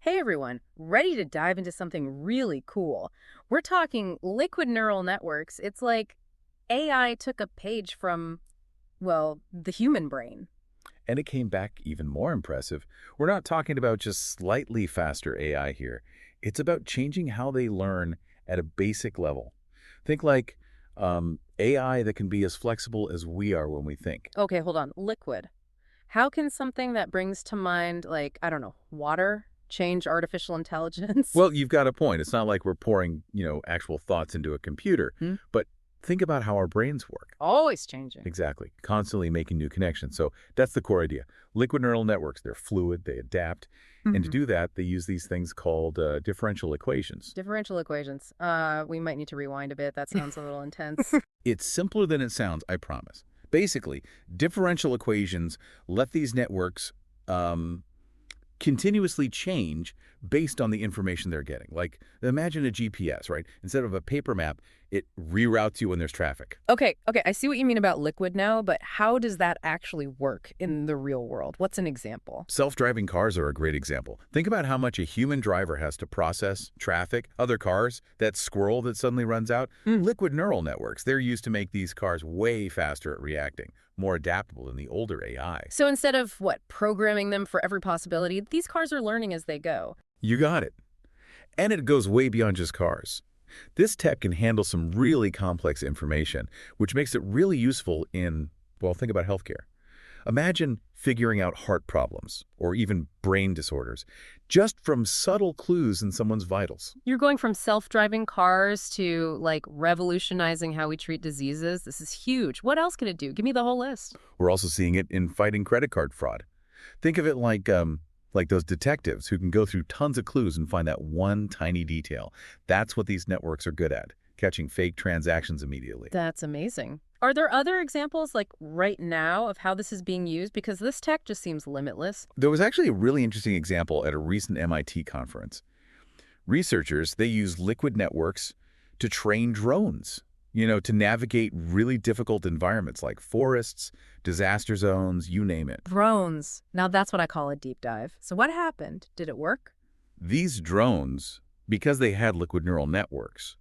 Hey everyone, ready to dive into something really cool. We're talking liquid neural networks. It's like AI took a page from, well, the human brain. And it came back even more impressive. We're not talking about just slightly faster AI here. It's about changing how they learn at a basic level. Think like AI that can be as flexible as we are when we think. Okay, hold on. Liquid. How can something that brings to mind, like, I don't know, water change artificial intelligence? Well, you've got a point. It's not like we're pouring, actual thoughts into a computer, Hmm? but think about how our brains work. Always changing. Exactly. Constantly making new connections. So that's the core idea. Liquid neural networks, they're fluid, they adapt. And to Mhm. do that, they use these things called differential equations. Differential equations. We might need to rewind a bit. That sounds a little intense. It's simpler than it sounds, I promise. Basically, differential equations let these networks um, continuously change based on the information they're getting. Like, imagine a GPS, right? Instead of a paper map, it reroutes you when there's traffic. Okay, I see what you mean about liquid now, but how does that actually work in the real world? What's an example? Self-driving cars are a great example. Think about how much a human driver has to process traffic, other cars, that squirrel that suddenly runs out. Mm. Liquid neural networks, they're used to make these cars way faster at reacting, more adaptable than the older AI. So instead of, what, programming them for every possibility, these cars are learning as they go. You got it. And it goes way beyond just cars. This tech can handle some really complex information, which makes it really useful in, well, think about healthcare. Imagine figuring out heart problems or even brain disorders just from subtle clues in someone's vitals. You're going from self-driving cars to, like, revolutionizing how we treat diseases. This is huge. What else can it do? Give me the whole list. We're also seeing it in fighting credit card fraud. Think of it like those detectives who can go through tons of clues and find that one tiny detail. That's what these networks are good at, catching fake transactions immediately. That's amazing. Are there other examples, like, right now of how this is being used? Because this tech just seems limitless. There was actually a really interesting example at a recent MIT conference. Researchers, they use liquid networks to train drones, to navigate really difficult environments like forests, disaster zones, you name it. Drones. Now that's what I call a deep dive. So what happened? Did it work? These drones, because they had liquid neural networks,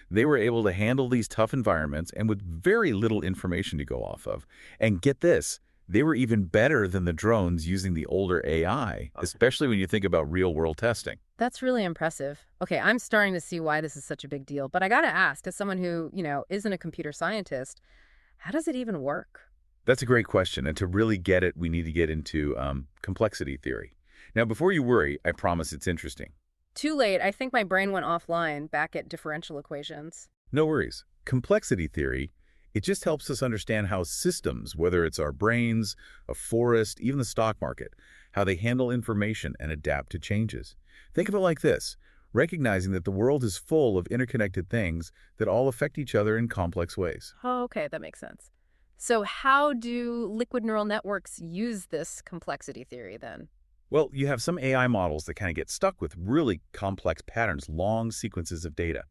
they were able to handle these tough environments and with very little information to go off of. And get this, they were even better than the drones using the older AI, especially when you think about real-world testing. That's really impressive. Okay, I'm starting to see why this is such a big deal. But I gotta ask, as someone who, isn't a computer scientist, how does it even work? That's a great question, and to really get it, we need to get into complexity theory. Now, before you worry, I promise it's interesting. Too late. I think my brain went offline back at differential equations. No worries. Complexity theory, it just helps us understand how systems, whether it's our brains, a forest, even the stock market, how they handle information and adapt to changes. Think of it like this, recognizing that the world is full of interconnected things that all affect each other in complex ways. Oh, okay, that makes sense. So how do liquid neural networks use this complexity theory then? Well, you have some AI models that kind of get stuck with really complex patterns, long sequences of data.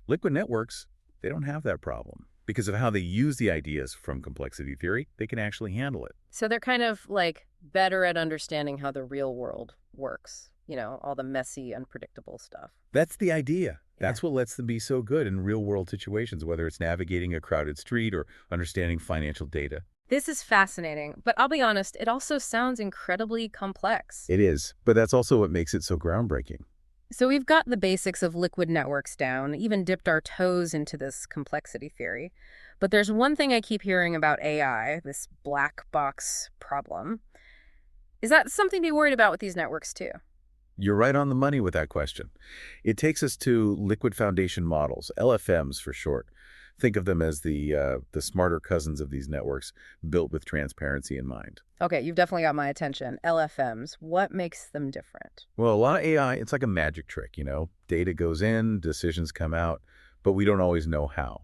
Liquid networks, they don't have that problem. Because of how they use the ideas from complexity theory, they can actually handle it. So they're kind of like better at understanding how the real world works, all the messy, unpredictable stuff. That's the idea. Yeah. That's what lets them be so good in real-world situations, whether it's navigating a crowded street or understanding financial data. This is fascinating, but I'll be honest, it also sounds incredibly complex. It is, but that's also what makes it so groundbreaking. So we've got the basics of liquid networks down, even dipped our toes into this complexity theory. But there's one thing I keep hearing about AI, this black box problem. Is that something to be worried about with these networks too? You're right on the money with that question. It takes us to liquid foundation models, LFMs for short. Think of them as the smarter cousins of these networks, built with transparency in mind. Okay, you've definitely got my attention. LFMs, what makes them different? Well, a lot of AI, it's like a magic trick. Data goes in, decisions come out, but we don't always know how.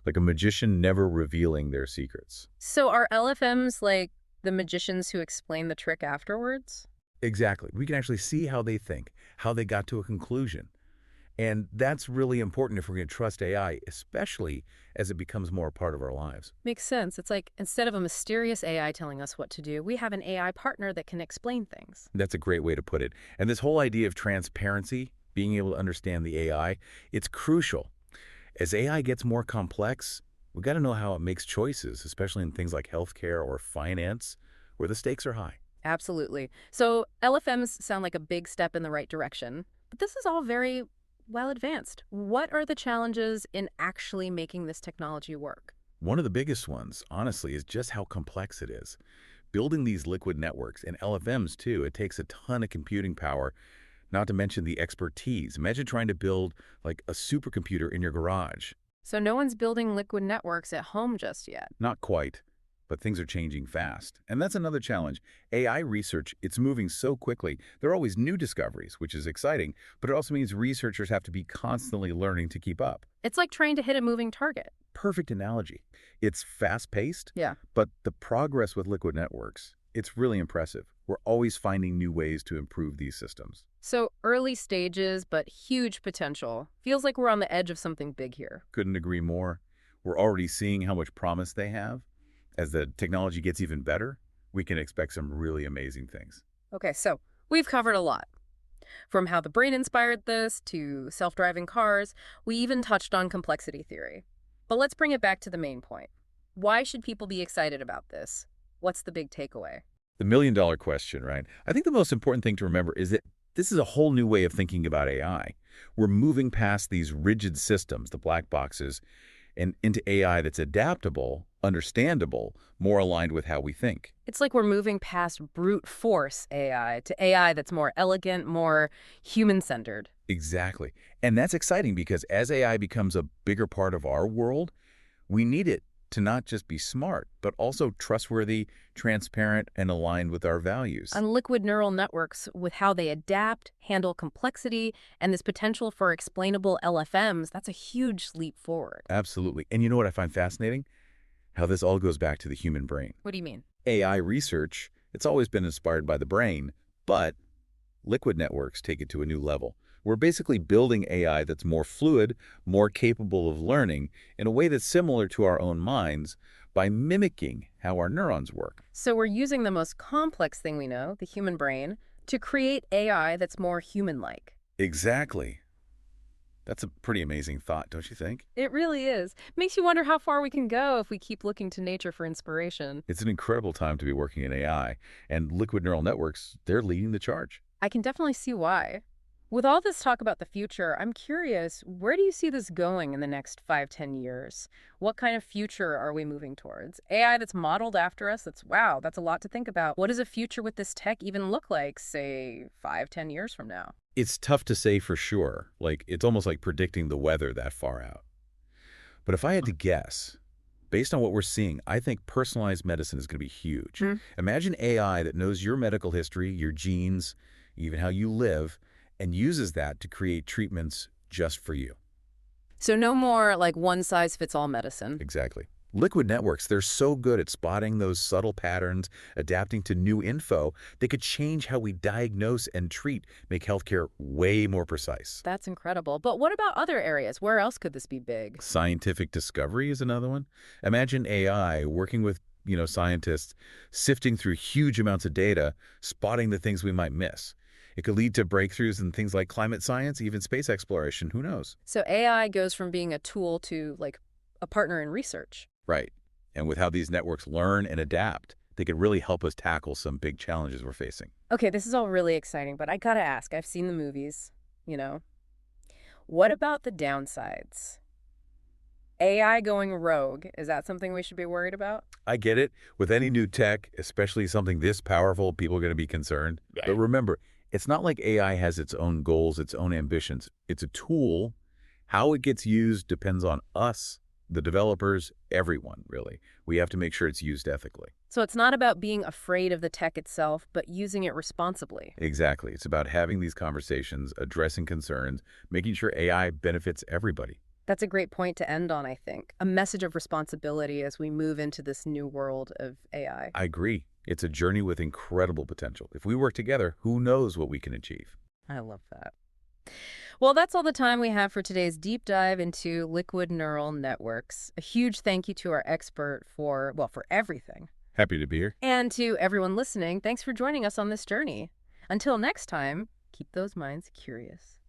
Like a magician never revealing their secrets. So are LFMs like the magicians who explain the trick afterwards? Exactly. We can actually see how they think, how they got to a conclusion. And that's really important if we're going to trust AI, especially as it becomes more a part of our lives. Makes sense. It's like instead of a mysterious AI telling us what to do, we have an AI partner that can explain things. That's a great way to put it. And this whole idea of transparency, being able to understand the AI, it's crucial. As AI gets more complex, we've got to know how it makes choices, especially in things like healthcare or finance, where the stakes are high. Absolutely. So LFMs sound like a big step in the right direction, but this is all very well advanced. What are the challenges in actually making this technology work? One of the biggest ones, honestly, is just how complex it is. Building these liquid networks, and LFMs too, it takes a ton of computing power, not to mention the expertise. Imagine trying to build like a supercomputer in your garage. So no one's building liquid networks at home just yet. Not quite, but things are changing fast. And that's another challenge. AI research, it's moving so quickly. There are always new discoveries, which is exciting, but it also means researchers have to be constantly learning to keep up. It's like trying to hit a moving target. Perfect analogy. It's fast-paced, Yeah. but the progress with liquid networks, it's really impressive. We're always finding new ways to improve these systems. So early stages, but huge potential. Feels like we're on the edge of something big here. Couldn't agree more. We're already seeing how much promise they have. As the technology gets even better, we can expect some really amazing things. Okay, so we've covered a lot. From how the brain inspired this to self-driving cars, we even touched on complexity theory. But let's bring it back to the main point. Why should people be excited about this? What's the big takeaway? The million-dollar question, right? I think the most important thing to remember is that this is a whole new way of thinking about AI. We're moving past these rigid systems, the black boxes, and into AI that's adaptable, understandable, more aligned with how we think. It's like we're moving past brute force AI to AI that's more elegant, more human-centered. Exactly. And that's exciting because as AI becomes a bigger part of our world, we need it to not just be smart, but also trustworthy, transparent, and aligned with our values. On liquid neural networks with how they adapt, handle complexity, and this potential for explainable LFMs, that's a huge leap forward. Absolutely. And you know what I find fascinating? How this all goes back to the human brain. What do you mean? AI research, it's always been inspired by the brain, but liquid networks take it to a new level. We're basically building AI that's more fluid, more capable of learning in a way that's similar to our own minds by mimicking how our neurons work. So we're using the most complex thing we know, the human brain, to create AI that's more human-like. Exactly. That's a pretty amazing thought, don't you think? It really is. Makes you wonder how far we can go if we keep looking to nature for inspiration. It's an incredible time to be working in AI, and liquid neural networks, they're leading the charge. I can definitely see why. With all this talk about the future, I'm curious, where do you see this going in the next 5–10 years? What kind of future are we moving towards? AI that's modeled after us? Wow, that's a lot to think about. What does a future with this tech even look like, say, 5–10 years from now? It's tough to say for sure. It's almost like predicting the weather that far out. But if I had to guess, based on what we're seeing, I think personalized medicine is going to be huge. Imagine AI that knows your medical history, your genes, even how you live, and uses that to create treatments just for you. So no more like one-size-fits-all medicine. Exactly. Liquid networks, they're so good at spotting those subtle patterns, adapting to new info, they could change how we diagnose and treat, make healthcare way more precise. That's incredible. But what about other areas? Where else could this be big? Scientific discovery is another one. Imagine AI working with scientists, sifting through huge amounts of data, spotting the things we might miss. It could lead to breakthroughs in things like climate science, even space exploration. Who knows? So AI goes from being a tool to, like, a partner in research. Right. And with how these networks learn and adapt, they could really help us tackle some big challenges we're facing. Okay, this is all really exciting, but I gotta ask, I've seen the movies, What about the downsides? AI going rogue, is that something we should be worried about? I get it. With any new tech, especially something this powerful, people are going to be concerned. Right. But remember, it's not like AI has its own goals, its own ambitions. It's a tool. How it gets used depends on us, the developers, everyone, really. We have to make sure it's used ethically. So it's not about being afraid of the tech itself, but using it responsibly. Exactly. It's about having these conversations, addressing concerns, making sure AI benefits everybody. That's a great point to end on, I think. A message of responsibility as we move into this new world of AI. I agree. It's a journey with incredible potential. If we work together, who knows what we can achieve? I love that. Well, that's all the time we have for today's deep dive into liquid neural networks. A huge thank you to our expert for, well, for everything. Happy to be here. And to everyone listening, thanks for joining us on this journey. Until next time, keep those minds curious.